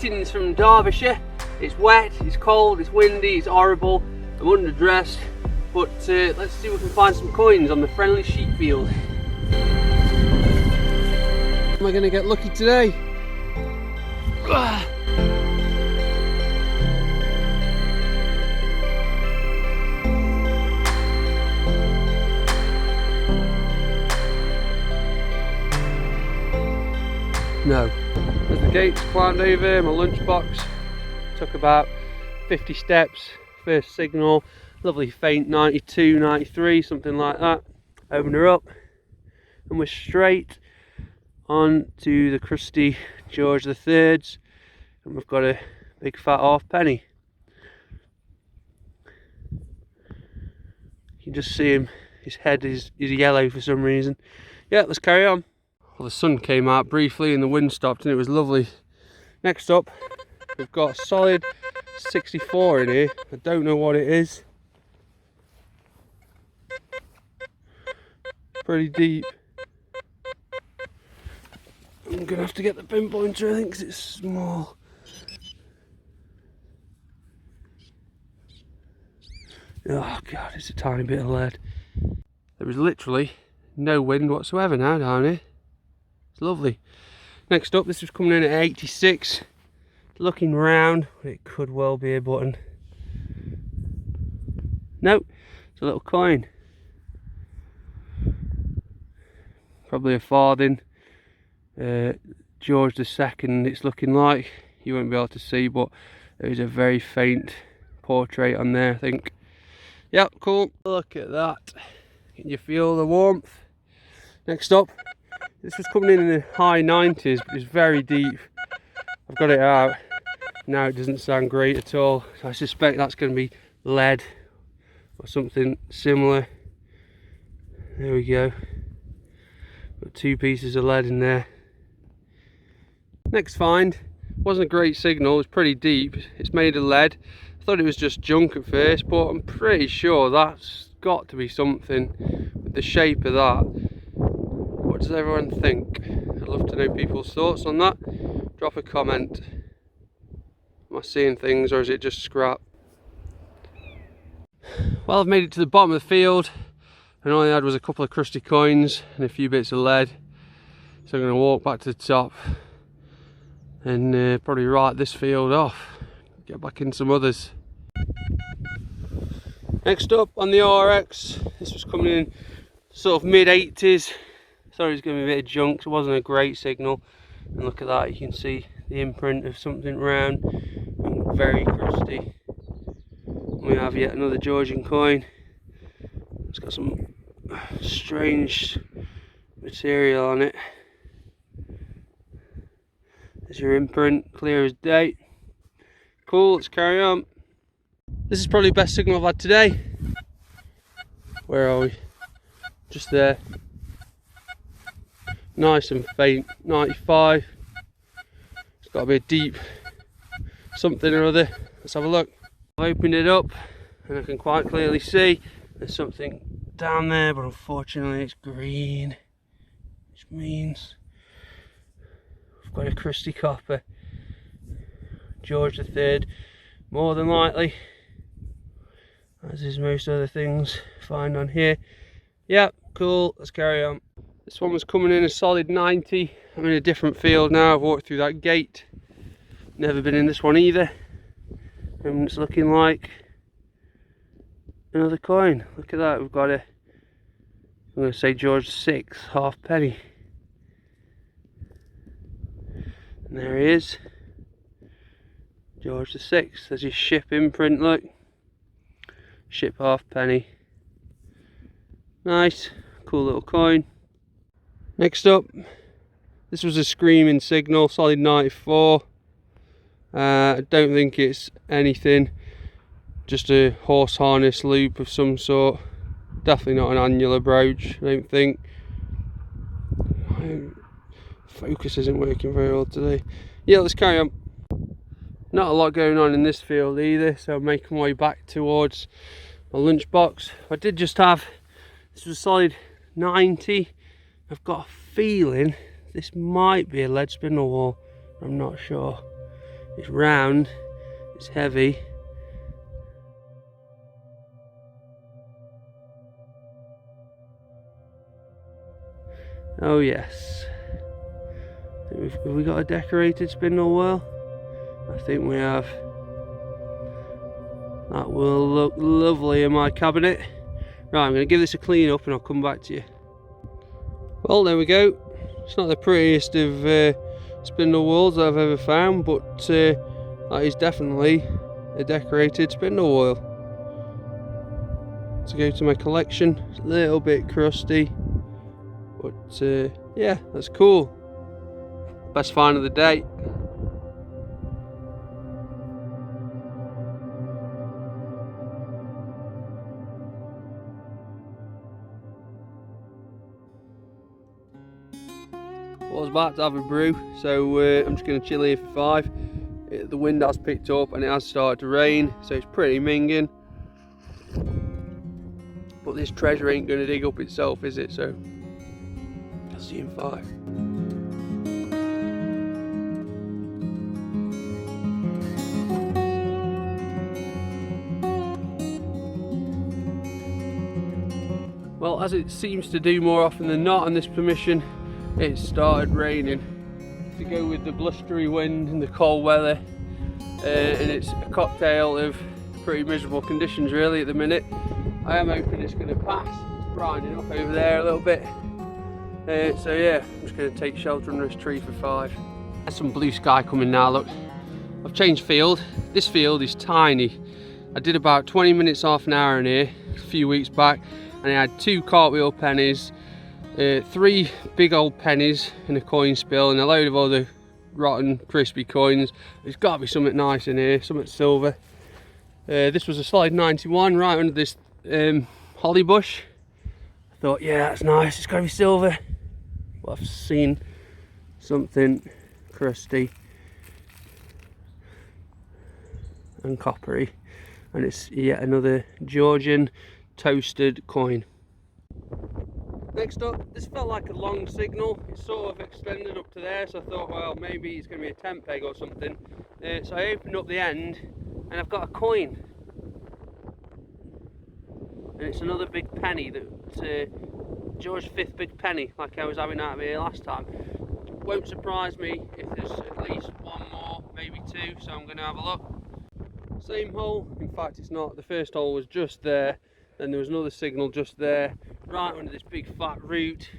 Greetings from Derbyshire. It's wet, it's cold, it's windy, it's horrible. I'm underdressed, but let's see if we can find some coins on the friendly sheep field. Am I going to get lucky today? No. As the gates climbed over, my lunchbox took about 50 steps. First signal, lovely faint 92, 93, something like that. Open her up, and we're straight on to the crusty George III's, and we've got a big fat halfpenny. You can just see him, his head is yellow for some reason. Yeah, let's carry on. Well, the sun came out briefly and the wind stopped and it was lovely. Next up, we've got a solid 64 in here. I don't know what it is. Pretty deep. I'm gonna have to get the pinpointer, I think, because it's small. Oh god, it's a tiny bit of lead. There was literally no wind whatsoever now down here. It's lovely. Next up, this was coming in at 86. Looking round, it could well be a button. Nope, it's a little coin. Probably a farthing. George II, it's looking like. You won't be able to see, but there's a very faint portrait on there, I think. Yep, cool. Look at that. Can you feel the warmth? Next up, this was coming in the high 90s, but it's very deep. I've got it out. Now it doesn't sound great at all. So I suspect that's going to be lead or something similar. There we go. Got 2 pieces of lead in there. Next find, wasn't a great signal, it was pretty deep. It's made of lead. I thought it was just junk at first, but I'm pretty sure that's got to be something with the shape of that. What does everyone think? I'd love to know people's thoughts on that. Drop a comment. Am I seeing things or is it just scrap? Well, I've made it to the bottom of the field and all I had was a couple of crusty coins and a few bits of lead. So I'm going to walk back to the top and probably write this field off. Get back in some others. Next up on the RX, this was coming in sort of mid 80s. Sorry, it's going to be a bit of junk, so it wasn't a great signal. And look at that, you can see the imprint of something round and very crusty. We have yet another Georgian coin. It's got some strange material on it. There's your imprint, clear as day. Cool, let's carry on. This is probably the best signal I've had today. Where are we? Just there. Nice and faint, 95. It's got to be a deep something or other. Let's have a look. I've opened it up and I can quite clearly see there's something down there, but unfortunately it's green, which means I've got a crusty copper. George III, more than likely, as is most other things find on here. Yep, cool, let's carry on. This one was coming in a solid 90. I'm in a different field now. I've walked through that gate. Never been in this one either. And it's looking like another coin. Look at that. We've got a, I'm going to say George VI halfpenny. And there he is. George VI. There's his ship imprint, look. Ship halfpenny. Nice. Cool little coin. Next up, this was a screaming signal, solid 94. I don't think it's anything, just a horse harness loop of some sort. Definitely not an annular brooch, I don't think. Focus isn't working very well today. Yeah, let's carry on. Not a lot going on in this field either, so I'm making my way back towards my lunchbox. I did just have, this was a solid 90. I've got a feeling this might be a lead spindle wall. I'm not sure. It's round, it's heavy. Oh yes. Have we got a decorated spindle wheel? I think we have. That will look lovely in my cabinet. Right, I'm going to give this a clean up and I'll come back to you. Well, there we go. It's not the prettiest of spindle wheels that I've ever found, but that is definitely a decorated spindle wheel to go to my collection. It's a little bit crusty, but yeah, that's cool. Best find of the day. I was about to have a brew, so I'm just going to chill here for 5. The wind has picked up and it has started to rain, so it's pretty minging. But this treasure ain't going to dig up itself, is it? So I'll see you in 5. Well, as it seems to do more often than not on this permission, it started raining. To go with the blustery wind and the cold weather, and it's a cocktail of pretty miserable conditions really at the minute. I am hoping it's going to pass. It's brightening up over there a little bit, so yeah, I'm just going to take shelter under this tree for 5. There's some blue sky coming now. Look, I've changed field. This field is tiny. I did about 20 minutes, half an hour in here a few weeks back, and I had 2 cartwheel pennies, 3 big old pennies in a coin spill, and a load of other rotten crispy coins. There's got to be something nice in here, something silver. This was a solid 91 right under this holly bush. I thought, yeah, that's nice, it's got to be silver. But I've seen something crusty and coppery, and it's yet another Georgian toasted coin. Next up, this felt like a long signal. It sort of extended up to there, so I thought, well, maybe it's going to be a tent peg or something. So I opened up the end and I've got a coin. And it's another big penny, that George V big penny, like I was having out of here last time. Won't surprise me if there's at least 1 more, maybe 2, so I'm going to have a look. Same hole, in fact it's not. The first hole was just there, then there was another signal just there, right under this big fat root,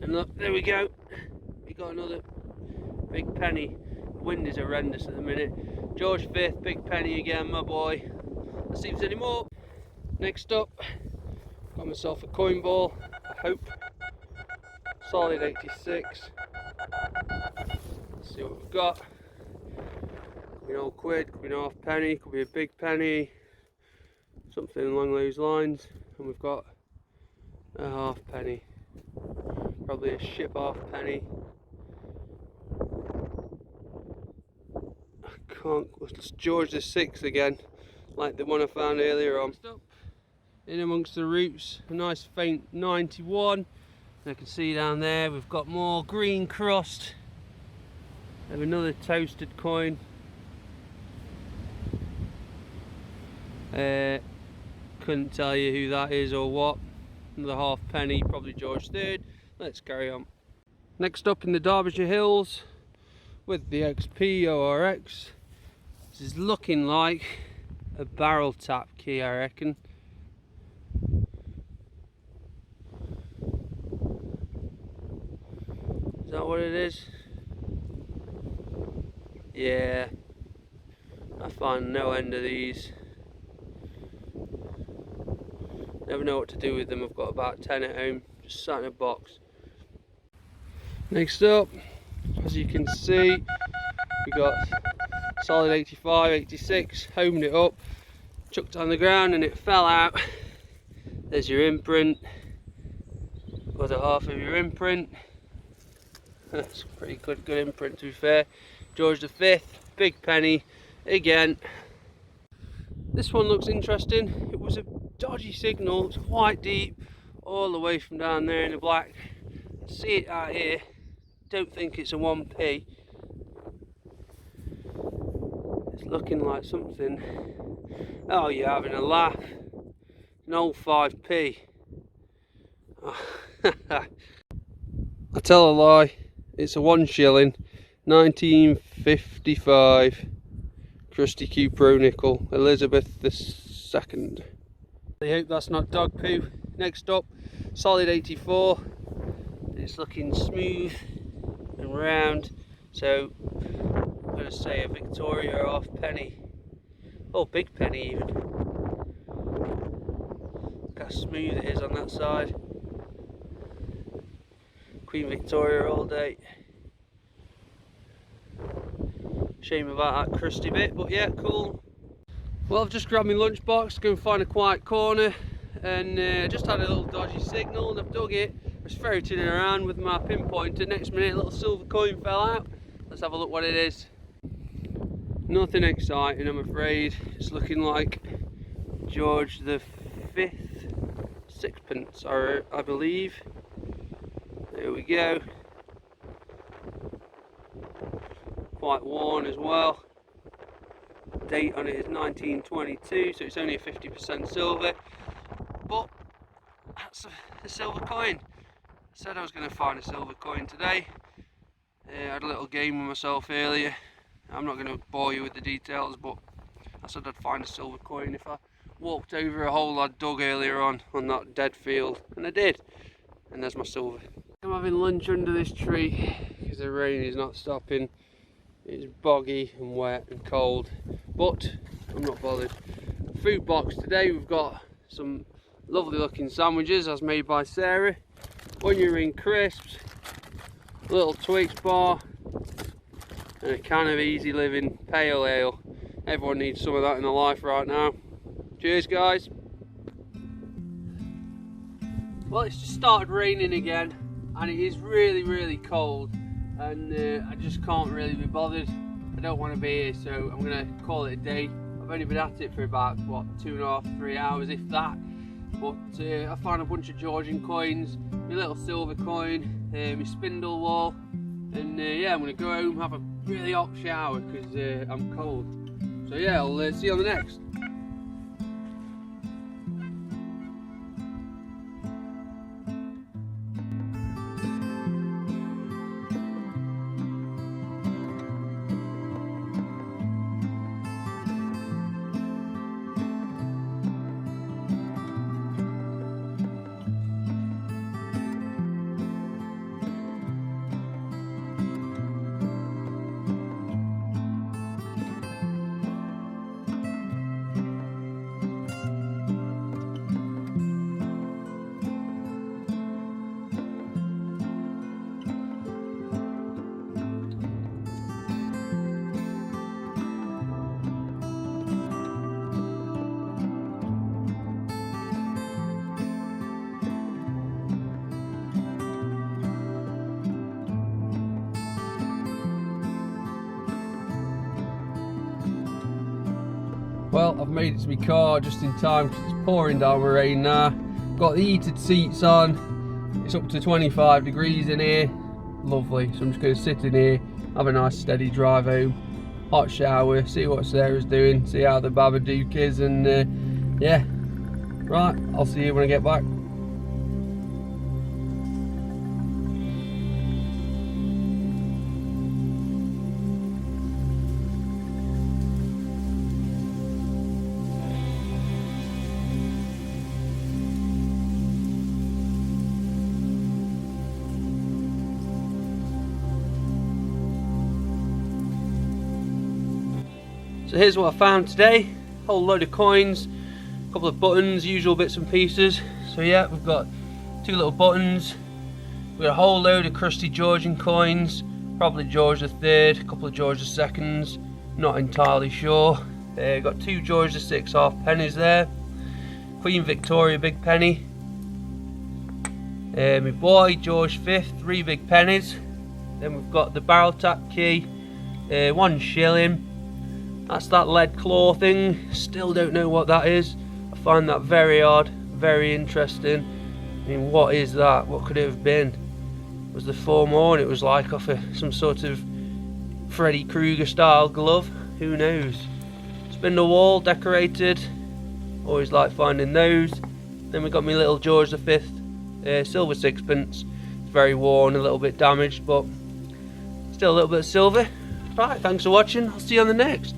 and look, there we go, we got another big penny. The wind is horrendous at the minute. George V, big penny again, my boy. Let's see if there's any more. Next up, got myself a coin ball, I hope. Solid 86. Let's see what we've got. Could be an old quid, could be an half penny, could be a big penny, something along those lines. And we've got a half penny, probably a ship half penny. I can't, it's George VI again, like the one I found earlier on. In amongst the roots, a nice faint 91. I can see down there we've got more green crust. Have another toasted coin. Couldn't tell you who that is or what. Another half penny, probably George III. Let's carry on. Next up in the Derbyshire hills with the XP ORX. This is looking like a barrel tap key, I reckon. Is that what it is? Yeah, I find no end of these. Never know what to do with them. I've got about 10 at home, just sat in a box. Next up, as you can see, we got solid 85, 86, homed it up, chucked it on the ground and it fell out. There's your imprint, other half of your imprint. That's a pretty good imprint, to be fair. George V, big penny again. This one looks interesting. It was a dodgy signal, it's quite deep, all the way from down there in the black. See it out here, don't think it's a 1p. looking like something. Oh, you're having a laugh. An old 5p. Oh. I tell a lie, it's a 1 shilling, 1955 Crusty Q Pro nickel, Elizabeth II. I hope that's not dog poo. Next up, solid 84. It's looking smooth and round, so I'm going to say a Victoria half penny. Oh, big penny even. Look how smooth it is on that side. Queen Victoria all day. Shame about that crusty bit, but yeah, cool. Well, I've just grabbed my lunchbox to go and find a quiet corner, and just had a little dodgy signal and I've dug it. I was ferreting it around with my pinpointer. Next minute a little silver coin fell out. Let's have a look what it is. Nothing exciting, I'm afraid. It's looking like George the Fifth sixpence, I believe. There we go. Quite worn as well. Date on it is 1922, so it's only a 50% silver. But that's a silver coin. I said I was going to find a silver coin today. I had a little game with myself earlier. I'm not going to bore you with the details, but I said I'd find a silver coin if I walked over a hole I'd dug earlier on that dead field, and I did. And there's my silver. I'm having lunch under this tree because the rain is not stopping. It's boggy and wet and cold, but I'm not bothered. Food box today, we've got some lovely looking sandwiches as made by Sarah, onion ring crisps, a little Twix bar, and a can of Easy Living pale ale. Everyone needs some of that in their life right now. Cheers, guys. Well, it's just started raining again, and it is really cold, and I just can't really be bothered. I don't want to be here, so I'm going to call it a day. I've only been at it for about, what, 2.5 3 hours, if that. But I found a bunch of Georgian coins, my little silver coin, my spindle wall, and yeah, I'm going to go home, have a really hot shower because I'm cold. So yeah, I'll see you on the next. Well, I've made it to my car just in time because it's pouring down with rain now. Got the heated seats on. It's up to 25 degrees in here. Lovely. So I'm just going to sit in here, have a nice steady drive home. Hot shower, see what Sarah's doing, see how the Babadook is, and yeah. Right, I'll see you when I get back. So here's what I found today. Whole load of coins, a couple of buttons, usual bits and pieces. So yeah, we've got 2 little buttons. We've got a whole load of crusty Georgian coins, probably George III, a couple of George II's, not entirely sure. Got 2 George VI half pennies there. Queen Victoria big penny. My boy George V, 3 big pennies. Then we've got the barrel tap key, 1 shilling. That's that lead claw thing. Still don't know what that is. I find that very odd, very interesting. I mean, what is that? What could it have been? Was the form on? It was like off some sort of Freddy Krueger style glove. Who knows? spindle wall decorated, always like finding those. Then we got my little George V silver sixpence. It's very worn, a little bit damaged, but still a little bit of silver. Right, thanks for watching, I'll see you on the next.